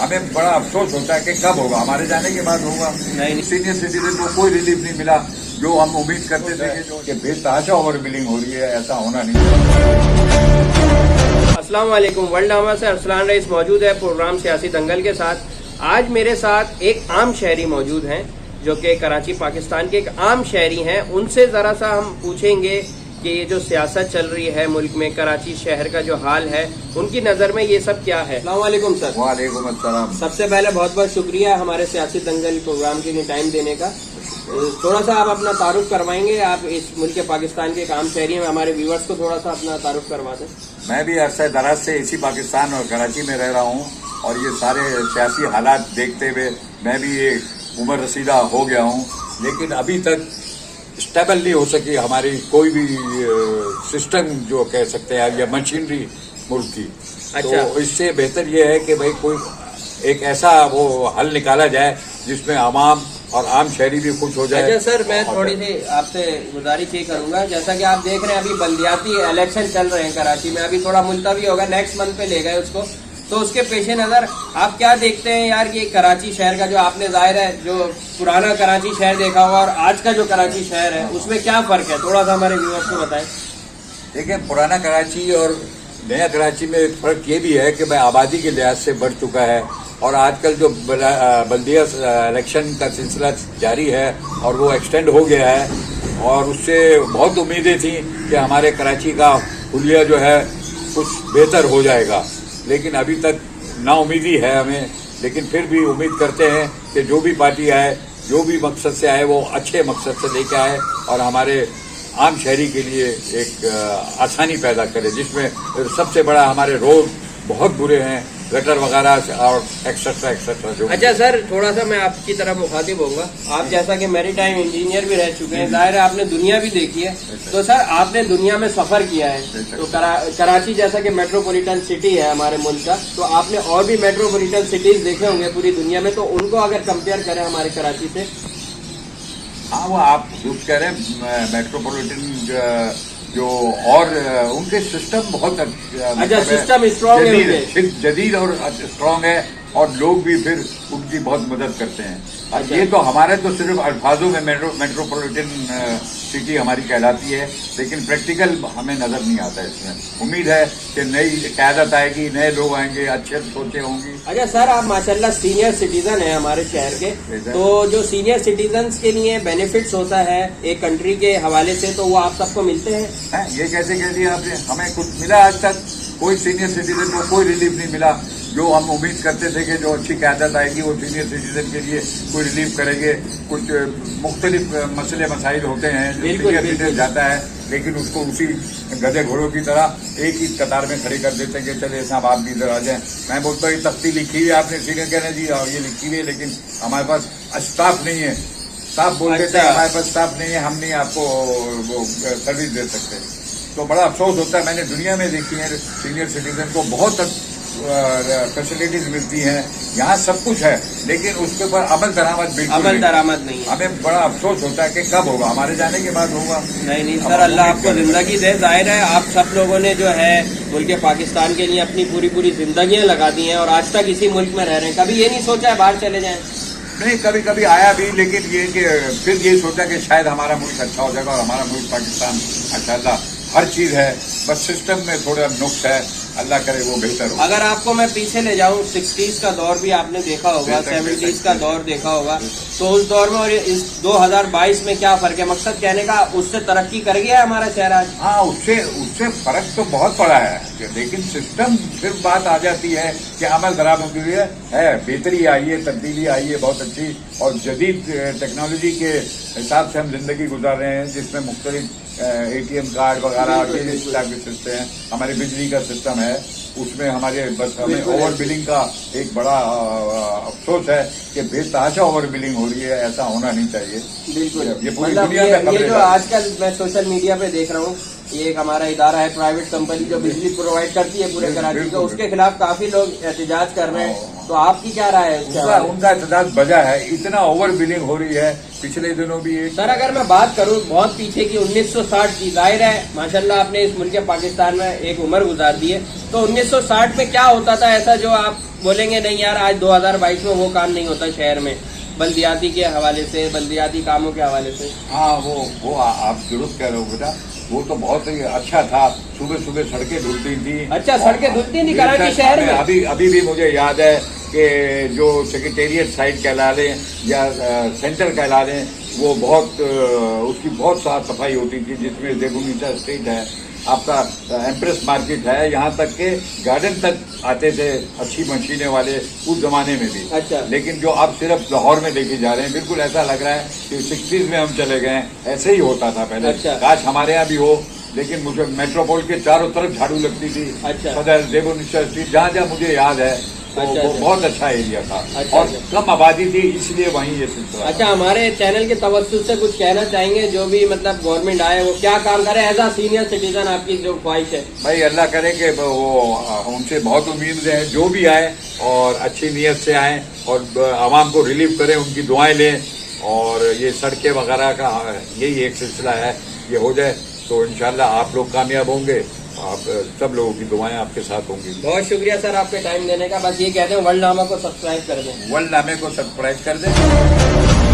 हमें बड़ा अफसोस होता है कि कब होगा, हमारे जाने के बाद होगा। नहीं। सीनियर सिटीजन को कोई रिलीफ नहीं मिला, जो हम उम्मीद करते थे कि बेतहाशा ओवर बिलिंग हो रही है, ऐसा होना नहीं चाहिए। अस्सलाम वालेकुम। वर्ल्ड नामा से अरसलान रईस मौजूद है प्रोग्राम सियासी दंगल के साथ। आज मेरे साथ एक आम शहरी मौजूद हैं जो कि कराची पाकिस्तान के एक आम शहरी हैं। उनसे ज़रा सा हम पूछेंगे कि ये जो सियासत चल रही है मुल्क में, कराची शहर का जो हाल है, उनकी नज़र में ये सब क्या है। अस्सलाम वालेकुम सर। वालेकुम अस्सलाम। सबसे पहले बहुत बहुत शुक्रिया हमारे सियासी दंगल प्रोग्राम के लिए टाइम देने का। थोड़ा सा आप अपना तारुफ करवाएंगे, आप इस मुल्क के पाकिस्तान के एक आम शहरी हैं, हमारे व्यूअर्स को थोड़ा सा अपना तारुफ करवा दें। मैं भी अरसे दराज से इसी पाकिस्तान और कराची में रह रहा हूँ और ये सारे सियासी हालात देखते हुए मैं भी ये उम्र रसीदा हो गया हूँ, लेकिन अभी तक स्टेबल नहीं हो सकी हमारी कोई भी सिस्टम जो कह सकते हैं या मशीनरी मुल्क की। अच्छा। तो इससे बेहतर ये है कि भाई कोई एक ऐसा वो हल निकाला जाए जिसमें आवाम और आम शहरी भी खुश हो जाए। अच्छा सर, मैं थोड़ी सी आपसे गुजारिश ये करूंगा, जैसा कि आप देख रहे हैं अभी बल्दियाती इलेक्शन चल रहे हैं कराची में, अभी थोड़ा मुलतवी होगा, नेक्स्ट मंथ पे ले गए उसको, तो उसके पेश नज़र आप क्या देखते हैं यार ये कराची शहर का, जो आपने जाहिर है जो पुराना कराची शहर देखा हुआ और आज का जो कराची शहर है उसमें क्या फर्क है, थोड़ा सा हमारे व्यूअर्स को बताएं। देखिए, पुराना कराची और नया कराची में फर्क ये भी है कि भाई आबादी के लिहाज से बढ़ चुका है और आजकल जो बल्दिया इलेक्शन का सिलसिला जारी है और वो एक्सटेंड हो गया है और उससे बहुत उम्मीदें थी कि हमारे कराची का हुलिया जो है कुछ बेहतर हो जाएगा, लेकिन अभी तक नाउम्मीदी है हमें। लेकिन फिर भी उम्मीद करते हैं कि जो भी पार्टी आए, जो भी मकसद से आए, वो अच्छे मकसद से लेके आए और हमारे आम शहरी के लिए एक आसानी पैदा करे, जिसमें सबसे बड़ा हमारे रोड बहुत बुरे हैं, गटर वगैरह और एक्सेट्रा एक्सेट्रा जो। अच्छा सर, थोड़ा सा मैं आपकी तरफ मुखातिब होऊंगा, आप जैसा कि मैरीटाइम इंजीनियर भी रह चुके हैं, जाहिर है आपने दुनिया भी देखी है, तो सर आपने दुनिया में सफर किया है, तो कराची जैसा कि मेट्रोपॉलिटन सिटी है हमारे मुल्क का, तो आपने और भी मेट्रोपॉलिटन सिटीज देखे होंगे पूरी दुनिया में, तो उनको अगर कंपेयर करें हमारे कराची से। हाँ, वो आप जो कह रहे हैं मेट्रोपॉलिटन जो और उनके सिस्टम बहुत अच्छा सिस्टम स्ट्रॉन्ग है, जदीद और स्ट्रॉन्ग है और लोग भी फिर उनकी बहुत मदद करते हैं। अच्छा। ये तो हमारे तो सिर्फ अल्फाजों में मेट्रोपॉलिटन सिटी हमारी कहलाती है, लेकिन प्रैक्टिकल हमें नजर नहीं आता इसमें। उम्मीद है कि नई क़यादत आएगी, नए लोग आएंगे, अच्छे सोचें होंगी। अच्छा सर, आप माशाल्लाह सीनियर सिटीजन हैं हमारे शहर के, तो जो सीनियर सिटीजन्स के लिए बेनिफिट्स होता है एक कंट्री के हवाले से, तो वो आप सबको मिलते हैं? ये कैसे कह दिया आपने? हमें कुछ मिला आज तक? कोई सीनियर सिटीजन को कोई रिलीफ नहीं मिला। जो हम उम्मीद करते थे कि जो अच्छी क़यादत आएगी वो सीनियर सिटीजन के लिए कोई रिलीफ करेंगे। कुछ मुख्तलिफ मसले मसाइल होते हैं जो सीनियर सिटीजन जाता है, लेकिन उसको उसी गधे घोड़ों की तरह एक ही कतार में खड़े कर देते हैं कि चले साहब आप भी इधर आ जाएं। मैं बोलता हूँ ये तख्ती लिखी हुई है आपने सीनियर कहने दी और ये लिखी हुई है, लेकिन हमारे पास स्टाफ नहीं है। स्टाफ बोल देते हैं हमारे पास स्टाफ नहीं है, हम नहीं आपको वो सर्विस दे सकते। तो बड़ा अफसोस होता है। मैंने दुनिया में देखी है सीनियर सिटीजन को बहुत फैसिलिटीज मिलती हैं, यहाँ सब कुछ है, लेकिन उसके ऊपर अमल दरामद नहीं है। हमें बड़ा अफसोस होता है कि कब होगा, हमारे जाने के बाद होगा। नहीं सर, अल्लाह आपको जिंदगी दे। जाहिर है आप सब लोगों ने जो है मुल्क पाकिस्तान के लिए अपनी पूरी जिंदगियां लगा दी हैं और आज तक इसी मुल्क में रह रहे हैं, कभी ये नहीं सोचा है बाहर चले जाएं? नहीं, कभी कभी आया भी, लेकिन ये कि फिर ये सोचा कि शायद हमारा मुल्क अच्छा हो जाएगा और हमारा मुल्क पाकिस्तान माशाल्लाह हर चीज़ है, बस सिस्टम में थोड़ा नुक्स है, अल्लाह करे वो बेहतर हो। अगर आपको मैं पीछे ले जाऊं, 60s का दौर भी आपने देखा होगा, 70s का दौर देखा होगा, तो उस दौर में और इस 2022 में क्या फर्क है? मकसद कहने का उससे तरक्की कर गया है हमारा शहर आज? हाँ, उससे फर्क तो बहुत पड़ा है, लेकिन सिस्टम फिर बात आ जाती है कि अमल दरामद के लिए है, बेहतरी आई है, तब्दीली आई है बहुत अच्छी, और जदीद टेक्नोलॉजी के हिसाब से हम जिंदगी गुजार रहे हैं, जिसमें मुख्तलिफ ATM कार्ड वगैरह ये इस टाइप के सिस्टम हैं। हमारे बिजली का सिस्टम है, उसमें हमारे बस हमें ओवर बिलिंग का एक बड़ा अफसोस है कि बेतहाशा ओवर बिलिंग हो रही है, ऐसा होना नहीं चाहिए। बिल्कुल, ये पूरी दुनिया में ये जो आजकल मैं सोशल मीडिया पे देख रहा हूँ, ये एक हमारा इदारा है प्राइवेट कंपनी जो बिजली प्रोवाइड करती है पूरे कराची को, उसके खिलाफ काफी लोग एहतजाज कर रहे हैं। तो आपकी क्या राय है उसके हवाले से? उनका एहतजाज बजा है, इतना ओवर बिलिंग हो रही है पिछले दिनों भी एक सर अगर मैं बात करूं बहुत पीछे की 1960 की, जाहिर है माशाल्लाह आपने इस मुल्क पाकिस्तान में एक उम्र गुजार दी है, तो 1960 में क्या होता था ऐसा जो आप बोलेंगे नहीं यार आज 2022 में वो काम नहीं होता शहर में, बल्दियाती के हवाले से, बल्दियाती कामों के हवाले से? हाँ वो आप दुरुस्त कह रहे हो बेटा, वो तो बहुत ही अच्छा था। सुबह सुबह सड़कें धुलती थी। अच्छा, सड़कें धुलती थी कराची शहर में? अभी भी मुझे याद है कि जो सेक्रेटेरिएट साइड कहला लें या सेंटर कहला लें, वो बहुत उसकी बहुत साफ सफाई होती थी, जिसमें देगुनिसा स्ट्रीट है, आपका एम्प्रेस मार्केट है, यहाँ तक के गार्डन तक आते थे अच्छी मशीनें वाले उस जमाने में भी। अच्छा। लेकिन जो अब सिर्फ लाहौर में देखे जा रहे हैं, बिल्कुल ऐसा लग रहा है कि 60s में हम चले गए हैं। ऐसे ही होता था पहले। अच्छा। काश हमारे यहाँ भी हो, लेकिन मुझे मेट्रोपोल के चारों तरफ झाड़ू लगती थी। अच्छा। सदर देगुनिसा स्ट्रीट जहाँ जहाँ मुझे याद है तो अच्छा, वो अच्छा। बहुत अच्छा एरिया था। अच्छा, और अच्छा। कम आबादी थी, इसलिए वहीं ये सिलसिला। अच्छा, हमारे चैनल के तवज्जुह से कुछ कहना चाहेंगे, जो भी मतलब गवर्नमेंट आए वो क्या काम करे एज अ सीनियर सिटीजन, आपकी जो ख्वाहिश है? भाई अल्लाह करे कि वो उनसे बहुत उम्मीद है, जो भी आए और अच्छी नीयत से आए और आवाम को रिलीफ करें, उनकी दुआएं लें, और ये सड़कें वगैरह का यही एक सिलसिला है, ये हो जाए तो इंशाल्लाह आप लोग कामयाब होंगे, आप सब लोगों की दुआएं आपके साथ होंगी। बहुत शुक्रिया सर आपके टाइम देने का। बस ये कहते हैं वर्ल्ड नामा को सब्सक्राइब कर दें। वर्ल्ड नामे को सब्सक्राइब कर दें।